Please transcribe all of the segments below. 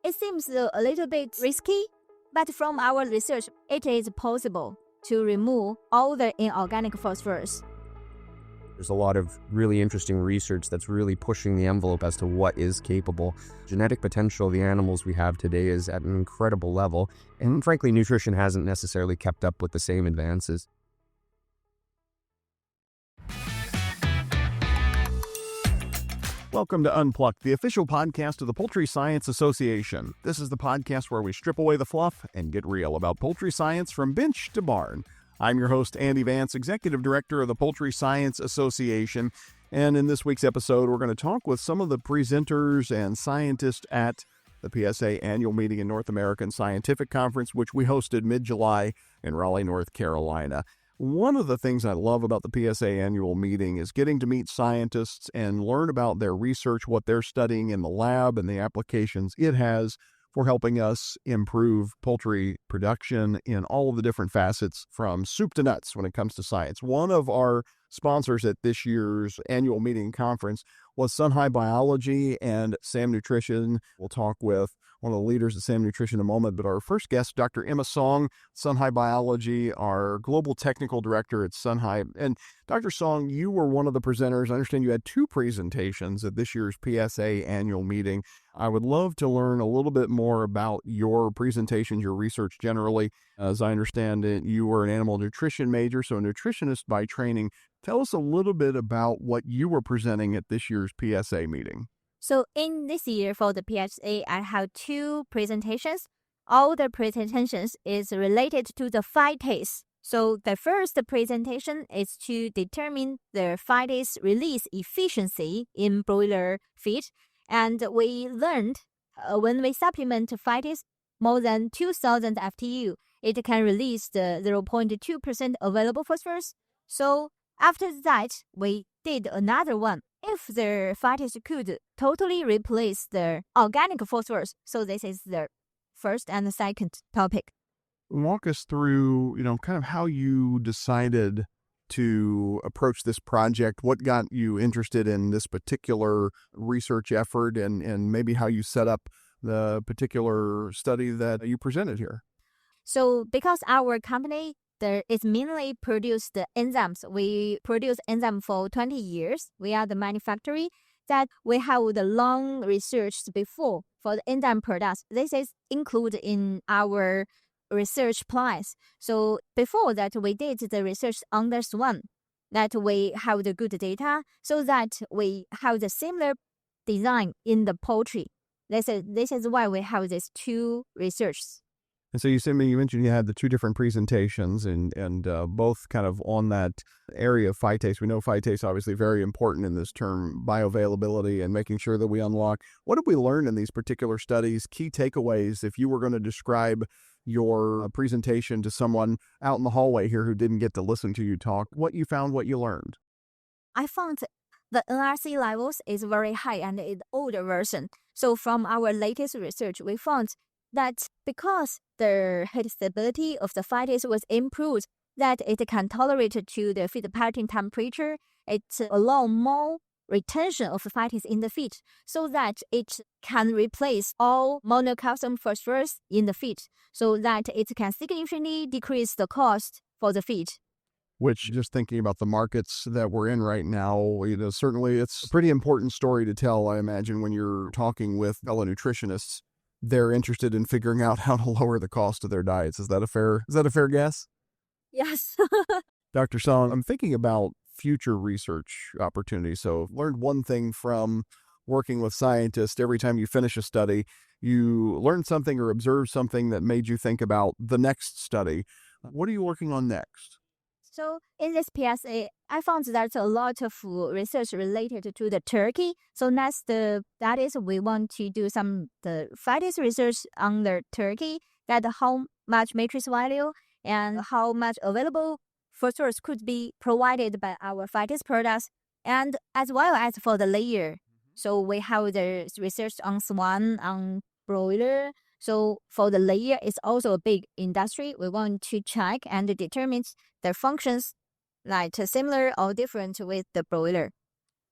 It seems a little bit risky, but from our research, it is possible to remove all the inorganic phosphorus. There's a lot of really interesting research that's really pushing the envelope as to what is capable. Genetic potential of the animals we have today is at an incredible level, and frankly, nutrition hasn't necessarily kept up with the same advances. Welcome to Unplucked, the official podcast of the Poultry Science Association. This is the podcast where we strip away the fluff and get real about poultry science from bench to barn. I'm your host, Andy Vance, Executive Director of the Poultry Science Association, and in this week's episode, we're going to talk with some of the presenters and scientists at the PSA Annual Meeting and North American Scientific Conference, which we hosted mid-July in Raleigh, North Carolina. One of the things I love about the PSA Annual Meeting is getting to meet scientists and learn about their research, what they're studying in the lab, and the applications it has for helping us improve poultry production in all of the different facets from soup to nuts when it comes to science. One of our sponsors at this year's annual meeting conference was Sunhy Biology and SAM Nutrition. We'll talk with one of the leaders at SAM Nutrition in a moment, but our first guest, Dr. Emma Song, Sunhy Biology, our Global Technical Director at Sunhy. And Dr. Song, you were one of the presenters. I understand you had two presentations at this year's PSA annual meeting. I would love to learn a little bit more about your presentations, your research generally. As I understand it, you were an animal nutrition major, so a nutritionist by training. Tell us a little bit about what you were presenting at this year's PSA meeting. So in this year for the PSA, I have two presentations. All the presentations is related to the phytase. So the first presentation is to determine the phytase release efficiency in broiler feed. And we learned when we supplement phytase more than 2,000 FTU, it can release the 0.2% available phosphorus. So after that, we did another one. If the phytase could totally replace the organic phosphorus, so this is the first and the second topic. Walk us through, kind of how you decided to approach this project. What got you interested in this particular research effort, and maybe how you set up the particular study that you presented here? So because our company is mainly produce the enzymes. We produce enzyme for 20 years. We are the manufacturer that we have the long research before for the enzyme products. This is included in our research plans. So before that, we did the research on this one, that we have the good data so that we have the similar design in the poultry. This is why we have these two researches. And so you mentioned you had the two different presentations and both kind of on that area of phytase. We know phytase obviously very important in this term, bioavailability and making sure that we unlock. What did we learn in these particular studies? Key takeaways, if you were going to describe your presentation to someone out in the hallway here who didn't get to listen to you talk, what you found, what you learned? I found the NRC levels is very high and it's older version. So from our latest research, we found that because the heat stability of the phytase was improved, that it can tolerate to the feed pattern temperature, it allows more retention of the phytase in the feed so that it can replace all monocalcium phosphorus in the feed so that it can significantly decrease the cost for the feed. Which, just thinking about the markets that we're in right now, certainly it's a pretty important story to tell, I imagine, when you're talking with fellow nutritionists. They're interested in figuring out how to lower the cost of their diets. Is that a fair guess? Yes. Dr. Song, I'm thinking about future research opportunities. So I've learned one thing from working with scientists. Every time you finish a study, you learn something or observe something that made you think about the next study. What are you working on next? So in this PSA, I found that a lot of research related to the turkey. So next, that is we want to do the phytase research on the turkey, that how much matrix value and how much available phosphorus could be provided by our phytase products, and as well as for the layer. So we have the research on swan, on broiler. So for the layer, it's also a big industry. We want to check and determine their functions, like similar or different with the broiler.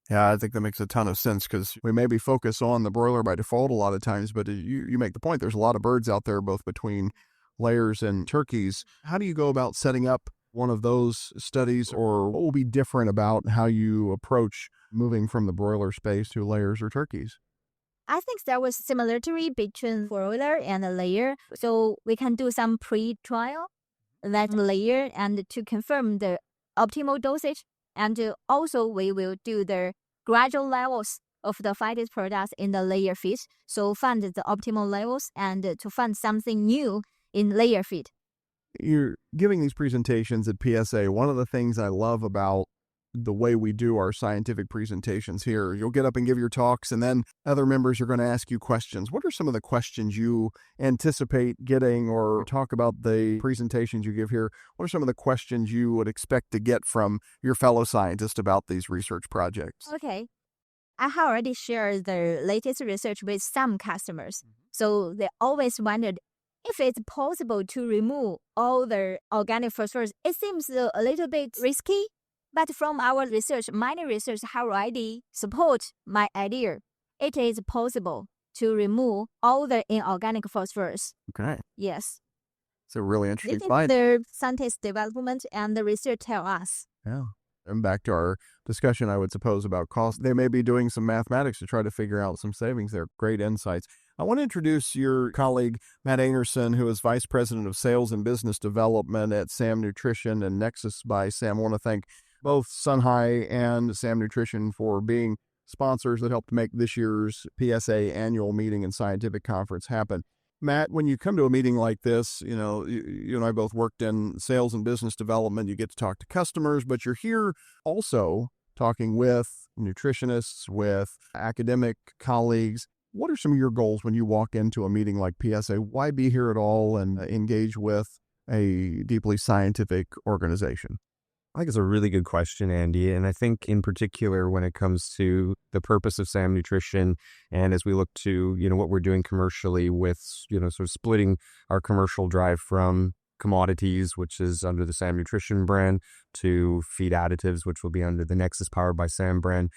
Yeah, I think that makes a ton of sense because we maybe focus on the broiler by default a lot of times, but you make the point, there's a lot of birds out there, both between layers and turkeys. How do you go about setting up one of those studies, or what will be different about how you approach moving from the broiler space to layers or turkeys? I think there was similarity between broiler and a layer. So we can do some pre-trial that layer and to confirm the optimal dosage. And also we will do the gradual levels of the Phytase products in the layer feed. So find the optimal levels and to find something new in layer feed. You're giving these presentations at PSA. One of the things I love about the way we do our scientific presentations here, you'll get up and give your talks, and then other members are going to ask you questions. What are some of the questions you anticipate getting, or talk about the presentations you give here? What are some of the questions you would expect to get from your fellow scientists about these research projects? Okay. I have already shared the latest research with some customers. So they always wondered if it's possible to remove all the organic phosphorus. It seems a little bit risky, but from our research, many research have already support my idea. It is possible to remove all the inorganic phosphorus. Okay. Yes. It's a really This interesting is find. the scientist development and the research tell us. Yeah. And back to our discussion, I would suppose, about cost. They may be doing some mathematics to try to figure out some savings there. Great insights. I want to introduce your colleague, Matt Einarson, who is Vice President of Sales and Business Development at SAM Nutrition and Nexus by SAM. I want to thank both Sunhy and SAM Nutrition for being sponsors that helped make this year's PSA annual meeting and scientific conference happen. Matt, when you come to a meeting like this, you and I both worked in sales and business development. You get to talk to customers, but you're here also talking with nutritionists, with academic colleagues. What are some of your goals when you walk into a meeting like PSA? Why be here at all and engage with a deeply scientific organization? I think it's a really good question, Andy. And I think in particular, when it comes to the purpose of SAM Nutrition, and as we look to, what we're doing commercially with, sort of splitting our commercial drive from commodities, which is under the SAM Nutrition brand, to feed additives, which will be under the Nexus Powered by SAM brand.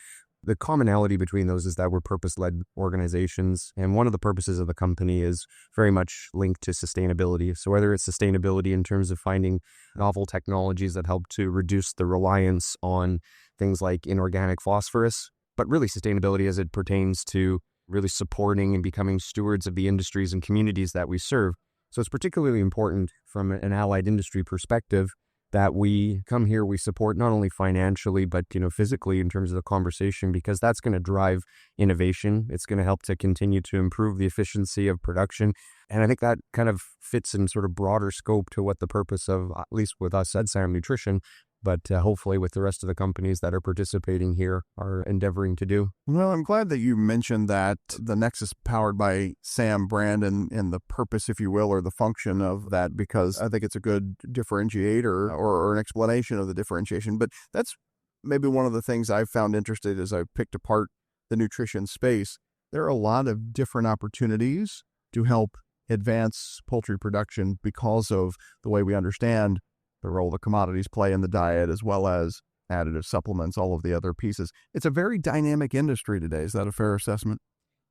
The commonality between those is that we're purpose-led organizations, and one of the purposes of the company is very much linked to sustainability. So whether it's sustainability in terms of finding novel technologies that help to reduce the reliance on things like inorganic phosphorus, but really sustainability as it pertains to really supporting and becoming stewards of the industries and communities that we serve. So it's particularly important from an allied industry perspective that we come here, we support not only financially, but, physically in terms of the conversation, because that's going to drive innovation. It's going to help to continue to improve the efficiency of production. And I think that kind of fits in sort of broader scope to what the purpose of, at least with us at SAM Nutrition, but hopefully with the rest of the companies that are participating here are endeavoring to do. Well, I'm glad that you mentioned that the Nexus Powered by SAM brand and the purpose, if you will, or the function of that, because I think it's a good differentiator or an explanation of the differentiation. But that's maybe one of the things I've found interesting as I've picked apart the nutrition space. There are a lot of different opportunities to help advance poultry production because of the way we understand the role the commodities play in the diet, as well as additive supplements, all of the other pieces. It's a very dynamic industry today. Is that a fair assessment?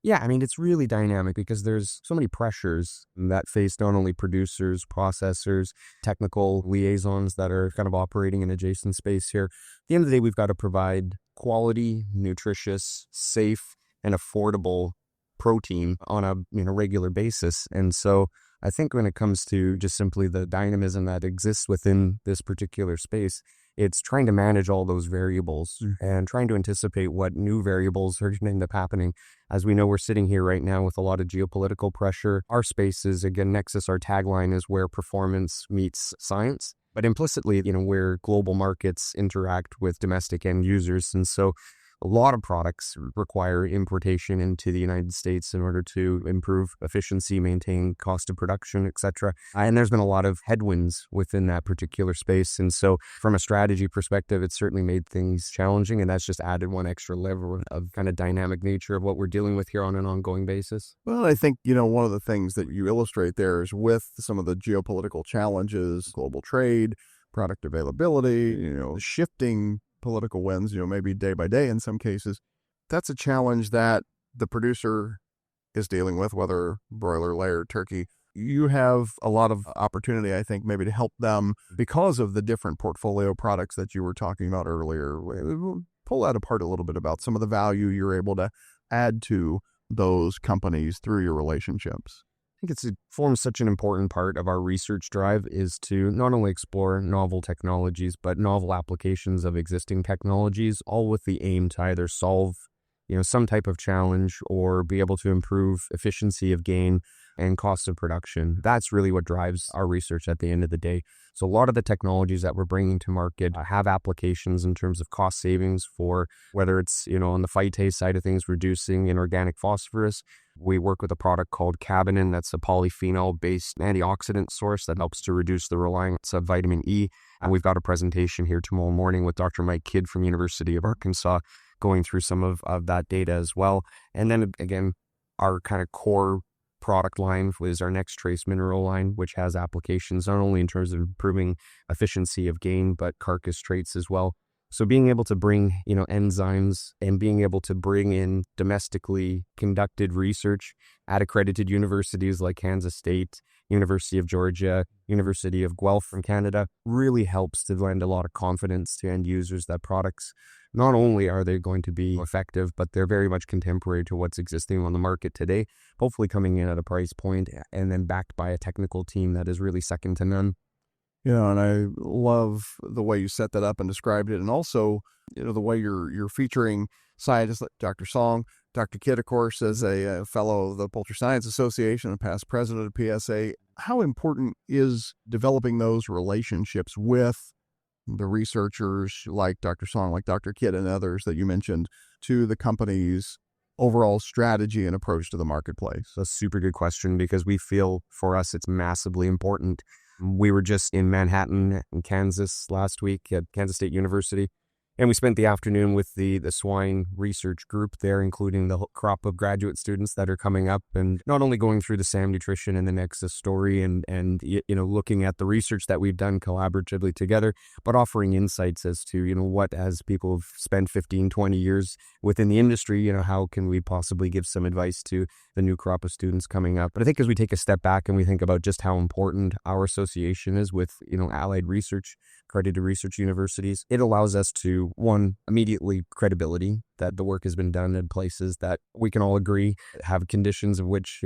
Yeah, I mean, it's really dynamic because there's so many pressures that face not only producers, processors, technical liaisons that are kind of operating in adjacent space here. At the end of the day, we've got to provide quality, nutritious, safe, and affordable protein on a regular basis. And so I think when it comes to just simply the dynamism that exists within this particular space, it's trying to manage all those variables and trying to anticipate what new variables are going to end up happening. As we know, we're sitting here right now with a lot of geopolitical pressure. Our space is, again, Nexus, our tagline is where performance meets science. But implicitly, where global markets interact with domestic end users. And so a lot of products require importation into the United States in order to improve efficiency, maintain cost of production, etc. And there's been a lot of headwinds within that particular space. And so from a strategy perspective, it's certainly made things challenging. And that's just added one extra level of kind of dynamic nature of what we're dealing with here on an ongoing basis. Well, I think, one of the things that you illustrate there is with some of the geopolitical challenges, global trade, product availability, shifting political wins, maybe day by day in some cases. That's a challenge that the producer is dealing with, whether broiler, layer, turkey. You have a lot of opportunity, I think, maybe to help them because of the different portfolio products that you were talking about earlier. Pull that apart a little bit about some of the value you're able to add to those companies through your relationships. I think it forms such an important part of our research drive is to not only explore novel technologies, but novel applications of existing technologies, all with the aim to either solve some type of challenge or be able to improve efficiency of gain and cost of production. That's really what drives our research at the end of the day. So a lot of the technologies that we're bringing to market have applications in terms of cost savings for whether it's, on the phytase side of things, reducing inorganic phosphorus. We work with a product called Cabanin that's a polyphenol-based antioxidant source that helps to reduce the reliance of vitamin E. And we've got a presentation here tomorrow morning with Dr. Mike Kidd from University of Arkansas going through some of that data as well. And then again, our kind of core product line is our Next Trace mineral line, which has applications not only in terms of improving efficiency of gain, but carcass traits as well. So being able to bring, enzymes and being able to bring in domestically conducted research at accredited universities like Kansas State, University of Georgia, University of Guelph from Canada really helps to lend a lot of confidence to end users that products, not only are they going to be effective, but they're very much contemporary to what's existing on the market today, hopefully coming in at a price point and then backed by a technical team that is really second to none. And I love the way you set that up and described it. And also, the way you're featuring scientists like Dr. Song, Dr. Kidd, of course, as a fellow of the Poultry Science Association and past president of PSA. How important is developing those relationships with the researchers like Dr. Song, like Dr. Kidd and others that you mentioned to the company's overall strategy and approach to the marketplace? That's a super good question because we feel for us it's massively important. We were just in Manhattan, in Kansas last week at Kansas State University, and we spent the afternoon with the swine research group there, including the crop of graduate students that are coming up, and not only going through the SAM Nutrition and the Nexus story and looking at the research that we've done collaboratively together, but offering insights as to, what as people have spent 15, 20 years within the industry, how can we possibly give some advice to the new crop of students coming up. But I think as we take a step back and we think about just how important our association is with, allied research, accredited research universities, it allows us to, one, immediately credibility that the work has been done in places that we can all agree have conditions of which,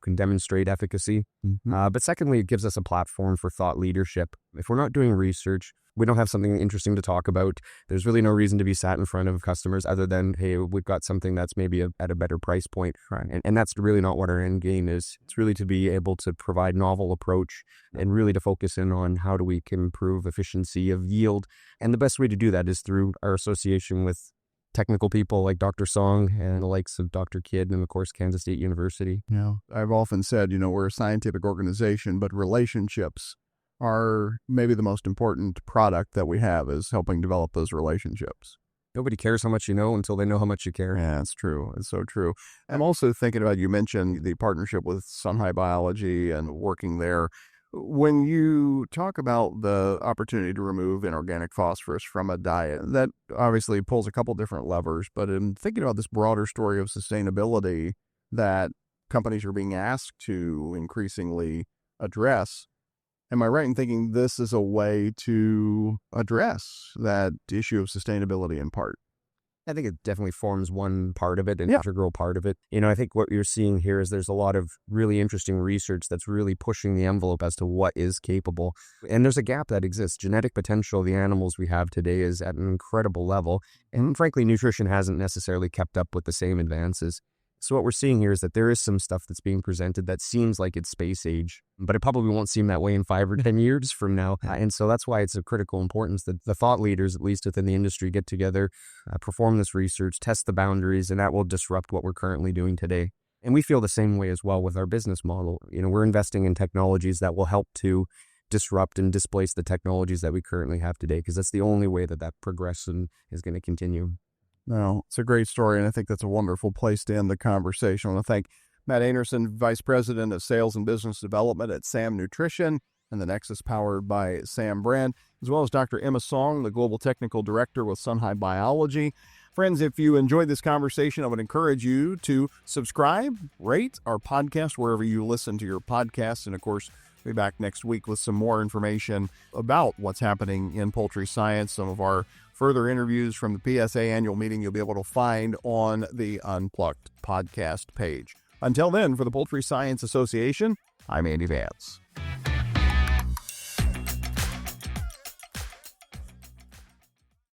can demonstrate efficacy. But secondly, it gives us a platform for thought leadership. If we're not doing research, we don't have something interesting to talk about. There's really no reason to be sat in front of customers other than, hey, we've got something that's maybe at a better price point. Right. And that's really not what our end game is. It's really to be able to provide novel approach and really to focus in on how do we can improve efficiency of yield. And the best way to do that is through our association with technical people like Dr. Song and the likes of Dr. Kidd and, of course, Kansas State University. Yeah, I've often said, we're a scientific organization, but relationships are maybe the most important product that we have is helping develop those relationships. Nobody cares how much you know until they know how much you care. Yeah, it's true. It's so true. I'm also thinking about, you mentioned the partnership with Sunhy Biology and working there. When you talk about the opportunity to remove inorganic phosphorus from a diet, that obviously pulls a couple different levers, but in thinking about this broader story of sustainability that companies are being asked to increasingly address, am I right in thinking this is a way to address that issue of sustainability in part? I think it definitely forms one part of it, an integral part of it. I think what you're seeing here is there's a lot of really interesting research that's really pushing the envelope as to what is capable. And there's a gap that exists. Genetic potential of the animals we have today is at an incredible level. And frankly, nutrition hasn't necessarily kept up with the same advances. So what we're seeing here is that there is some stuff that's being presented that seems like it's space age, but it probably won't seem that way in 5 or 10 years from now. And so that's why it's of critical importance that the thought leaders, at least within the industry, get together, perform this research, test the boundaries, and that will disrupt what we're currently doing today. And we feel the same way as well with our business model. We're investing in technologies that will help to disrupt and displace the technologies that we currently have today, because that's the only way that progression is going to continue. No, it's a great story, and I think that's a wonderful place to end the conversation. I want to thank Matt Einarson, Vice President of Sales and Business Development at SAM Nutrition, and the Nexus powered by SAM brand, as well as Dr. Emma Song, the Global Technical Director with Sunhy Biology. Friends, if you enjoyed this conversation, I would encourage you to subscribe, rate our podcast wherever you listen to your podcasts, and of course, we'll be back next week with some more information about what's happening in poultry science. Some of our further interviews from the PSA annual meeting you'll be able to find on the Unplucked podcast page. Until then, for the Poultry Science Association, I'm Andy Vance.